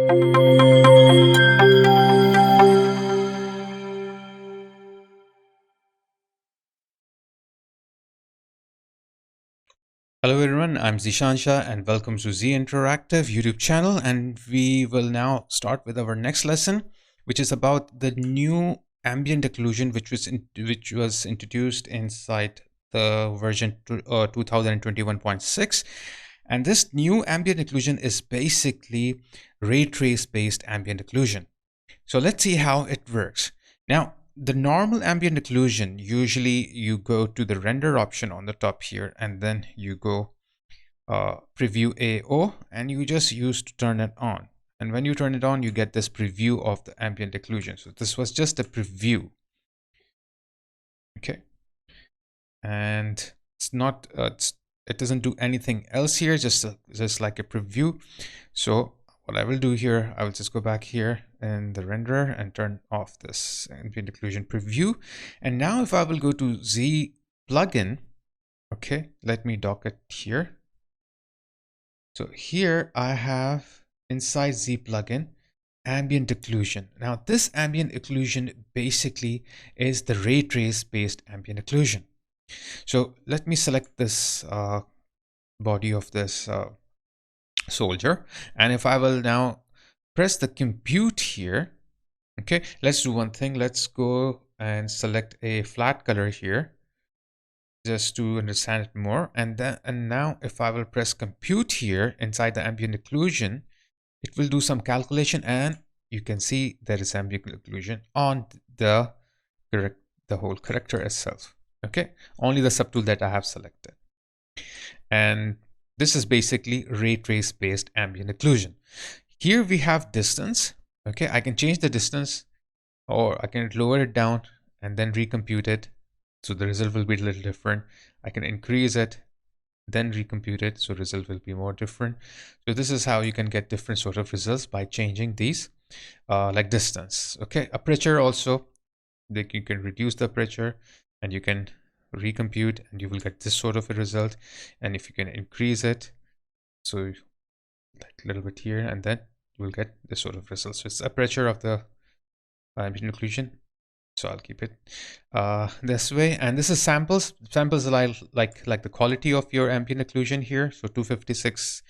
Hello everyone, I'm Zishansha and welcome to Z Interactive YouTube channel, and we will now start with our next lesson, which is about the new ambient occlusion which was introduced inside the version 2021.6. And this new ambient occlusion is basically ray trace based ambient occlusion. So let's see how it works. Now, the normal ambient occlusion, usually you go to the render option on the top here, and then you go preview AO, and you just use to turn it on. And when you turn it on, you get this preview of the ambient occlusion. So this was just a preview. Okay. And it's not, it doesn't do anything else here, just like a preview. So what I will do here, I will just go back here in the renderer and turn off this ambient occlusion preview. And now if I will go to Z plugin, okay, let me dock it here. So here I have inside Z plugin ambient occlusion. Now this ambient occlusion basically is the ray trace based ambient occlusion. So let me select this body of this soldier, and if I will now press the compute here, okay, let's do one thing. Let's go and select a flat color here just to understand it more. And now if I will press compute here inside the ambient occlusion, it will do some calculation, and you can see there is ambient occlusion on the whole character itself. Okay, only the subtool that I have selected. And this is basically ray trace based ambient occlusion. Here we have distance. Okay, I can change the distance, or I can lower it down and then recompute it. So the result will be a little different. I can increase it, then recompute it, so result will be more different. So this is how you can get different sort of results by changing these like distance. Okay, aperture also, like you can reduce the aperture and you can recompute and you will get this sort of a result. And if you can increase it, so like a little bit here, and then you will get this sort of result. So it's aperture of the ambient occlusion. So I'll keep it this way. And this is samples. Samples are like the quality of your ambient occlusion here. So 256,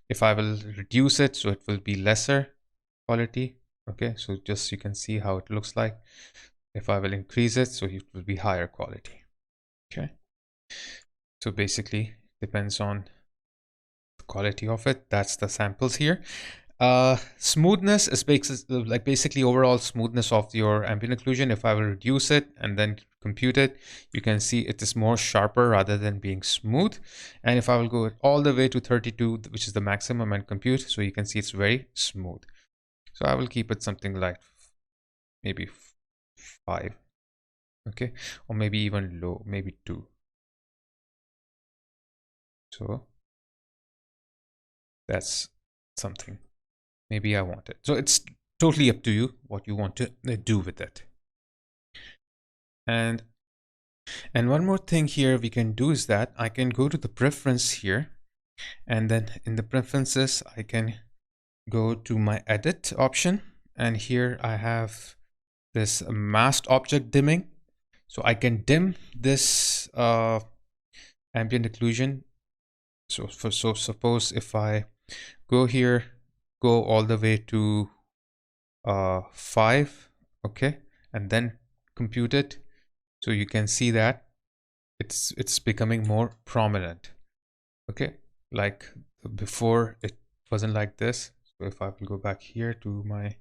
if I will reduce it, so it will be lesser quality. Okay, so just you can see how it looks like. If I will increase it, so it will be higher quality. Okay, so basically depends on the quality of it. That's the samples here. Smoothness is basically overall smoothness of your ambient occlusion. If I will reduce it and then compute it, you can see it is more sharper rather than being smooth. And if I will go all the way to 32, which is the maximum, and compute, so you can see it's very smooth. So I will keep it something like maybe 5, okay, or maybe even low, maybe 2. So that's something. Maybe I want it. So it's totally up to you what you want to do with it. And one more thing here we can do is that I can go to the preference here, and then in the preferences I can go to my edit option, and here I have this masked object dimming. So I can dim this ambient occlusion. So suppose if I go here, go all the way to 5, okay, and then compute it, so you can see that it's becoming more prominent. Okay, like before it wasn't like this. So if I will go back here to my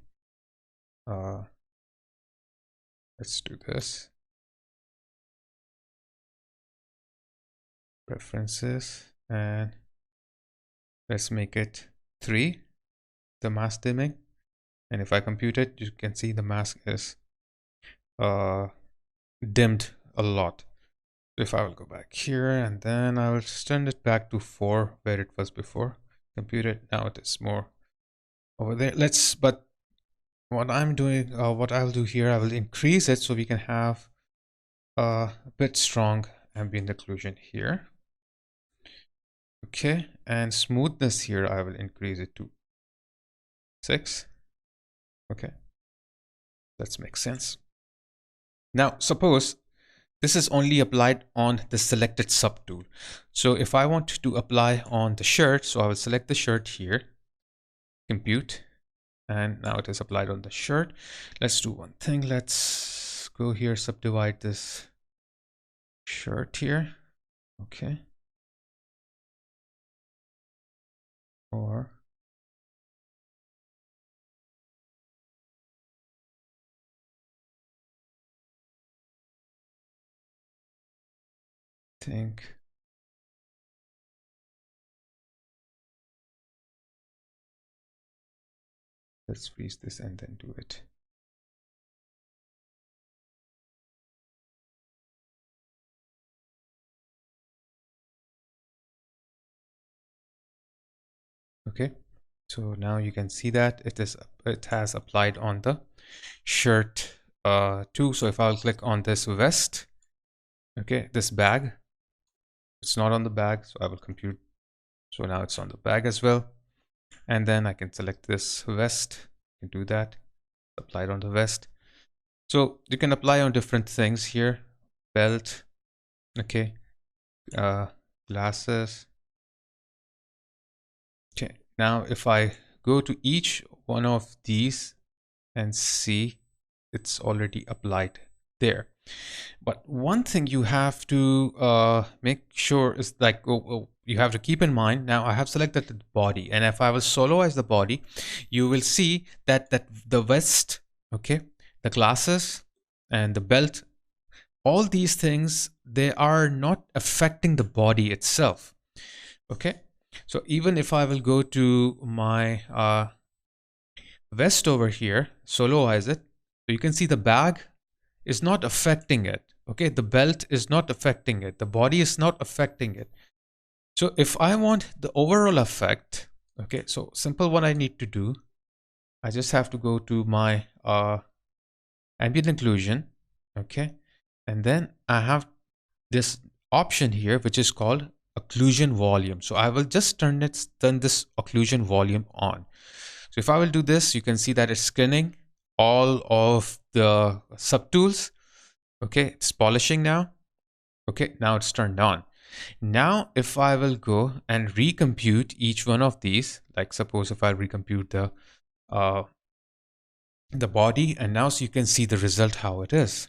let's do this, preferences, and let's make it 3, the mask dimming. And if I compute it, you can see the mask is dimmed a lot. If I will go back here, and then I will send it back to 4 where it was before. Compute it, now it is more over there. But what I'm doing, what I'll do here, I will increase it so we can have a bit strong ambient occlusion here. Okay, and smoothness here, I will increase it to 6. Okay, that makes sense. Now, suppose this is only applied on the selected subtool. So if I want to apply on the shirt, so I will select the shirt here, compute, and now it is applied on the shirt. Let's do one thing. Let's go here, subdivide this shirt here. Okay. Or think let's freeze this and then do it. Okay, so now you can see that it has applied on the shirt too. So if I'll click on this vest, okay, this bag, it's not on the bag, so I will compute. So now it's on the bag as well. And then I can select this vest and do that, apply it on the vest. So you can apply on different things here, belt, okay, glasses. Okay, now if I go to each one of these and see, it's already applied there. But one thing you have to make sure is like, you have to keep in mind, now I have selected the body, and if I will soloize the body, you will see that the vest, okay, the glasses and the belt, all these things, they are not affecting the body itself. Okay, so even if I will go to my vest over here, soloize it, so you can see the bag is not affecting it. Okay, the belt is not affecting it, the body is not affecting it. So if I want the overall effect, okay, so simple, what I need to do, I just have to go to my ambient occlusion, okay, and then I have this option here which is called occlusion volume. So I will just turn this occlusion volume on. So if I will do this, you can see that it's scanning all of the subtools. Okay, it's polishing now. Okay, now it's turned on. Now if I will go and recompute each one of these, like suppose if I recompute the body, and now so you can see the result how it is.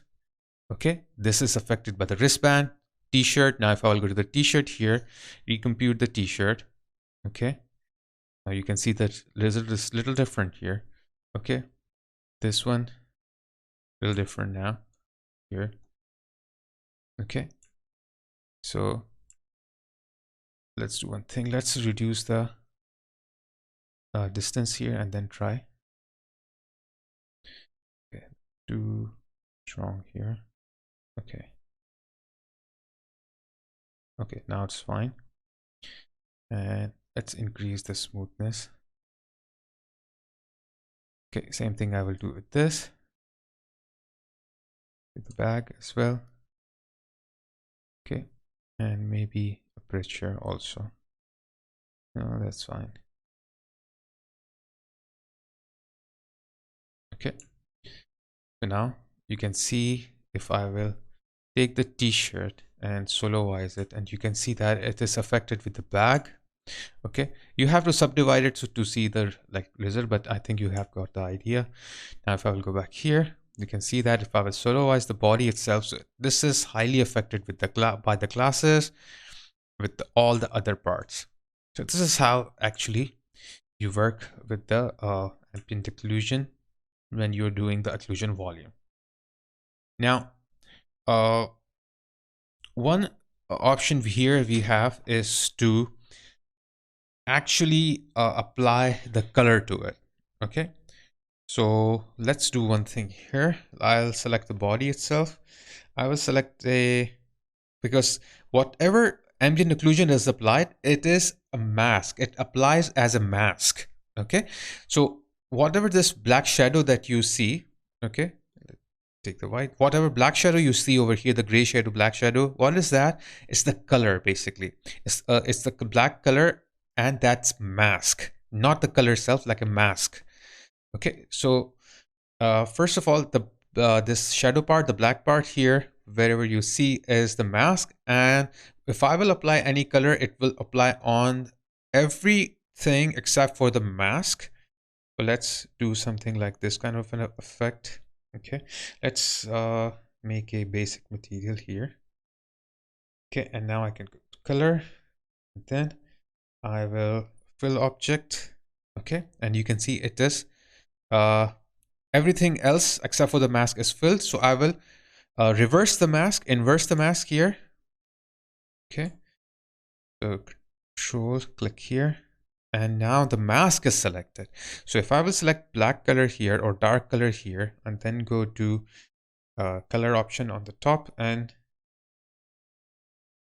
Okay, this is affected by the wristband, t-shirt. Now if I will go to the t-shirt here, recompute the t-shirt. Okay, now you can see that result is a little different here. Okay, this one a little different now here. Okay, so let's do one thing. Let's reduce the distance here and then try. Okay, too strong here. Okay. Okay, now it's fine. And let's increase the smoothness. Okay, same thing I will do with this. With the bag as well. Okay, and maybe aperture also. No, that's fine. Okay, so now you can see if I will take the t-shirt and soloize it, and you can see that it is affected with the bag. Okay, you have to subdivide it to see the result, but I think you have got the idea. Now if I will go back here, you can see that if I will soloize the body itself, so this is highly affected with by the glasses, with all the other parts. So this is how actually you work with the ambient occlusion when you're doing the occlusion volume. Now one option here we have is to actually apply the color to it. Okay, so let's do one thing here. I'll select the body itself. I will select because whatever ambient occlusion is applied, it is a mask. It applies as a mask. Okay, so whatever this black shadow that you see, okay, take the white, whatever black shadow you see over here, the gray shadow, black shadow, what is that? It's the color basically. It's the black color, and that's mask, not the color itself, like a mask. Okay, so first of all, the this shadow part, the black part here, wherever you see is the mask. And if I will apply any color, it will apply on everything except for the mask. So let's do something like this kind of an effect. Okay, let's make a basic material here. Okay, and now I can go to color, and then I will fill object. Okay, and you can see it is everything else except for the mask is filled. So I will reverse the mask, inverse the mask here. Okay, so control, click here, and now the mask is selected. So if I will select black color here or dark color here, and then go to color option on the top and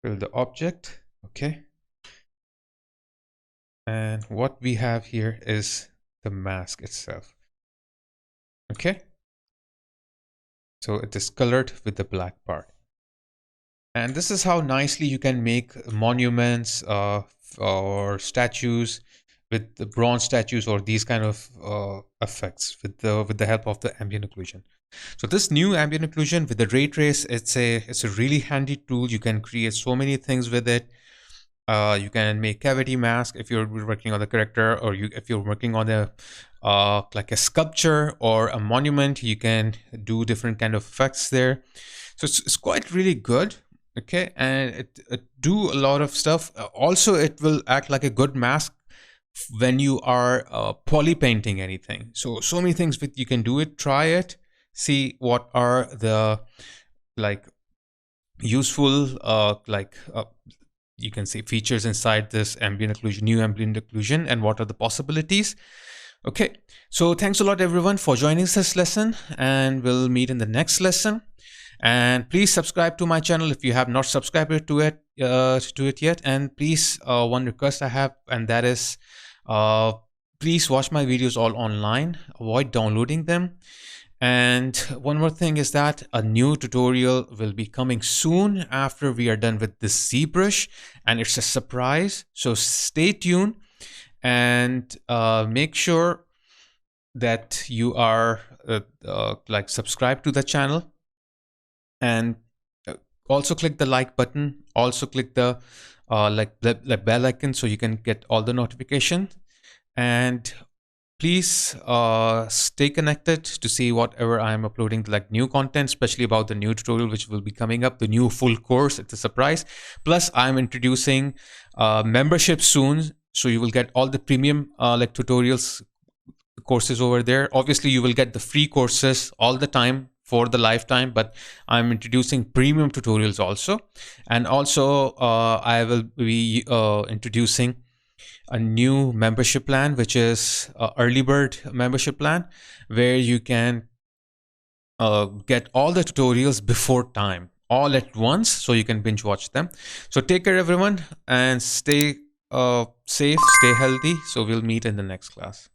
fill the object. Okay, and what we have here is the mask itself. Okay, so it is colored with the black part. And this is how nicely you can make monuments or statues with the bronze statues or these kind of effects with the help of the ambient occlusion. So this new ambient occlusion with the Raytrace, it's a really handy tool. You can create so many things with it. You can make cavity mask if you're working on the character, or if you're working on a like a sculpture or a monument, you can do different kind of effects there. So it's quite really good. Okay, and it do a lot of stuff. Also, it will act like a good mask when you are poly painting anything. So many things that you can do it. Try it. See what are the like useful you can see features inside this ambient occlusion, new ambient occlusion, and what are the possibilities. Okay, so thanks a lot everyone for joining this lesson, and we'll meet in the next lesson. And please subscribe to my channel if you have not subscribed to it yet. And please, one request I have, and that is, please watch my videos all online. Avoid downloading them. And one more thing is that a new tutorial will be coming soon after we are done with this ZBrush, and it's a surprise. So stay tuned and make sure that you are like subscribed to the channel. And also click the like button, also click the like bell icon so you can get all the notifications. And please stay connected to see whatever I'm uploading, like new content, especially about the new tutorial which will be coming up, the new full course. It's a surprise. Plus I'm introducing membership soon, so you will get all the premium like tutorials courses over there. Obviously you will get the free courses all the time for the lifetime, but I'm introducing premium tutorials also. And also I will be introducing a new membership plan, which is early bird membership plan, where you can get all the tutorials before time, all at once, so you can binge watch them. So take care everyone, and stay safe, stay healthy. So we'll meet in the next class.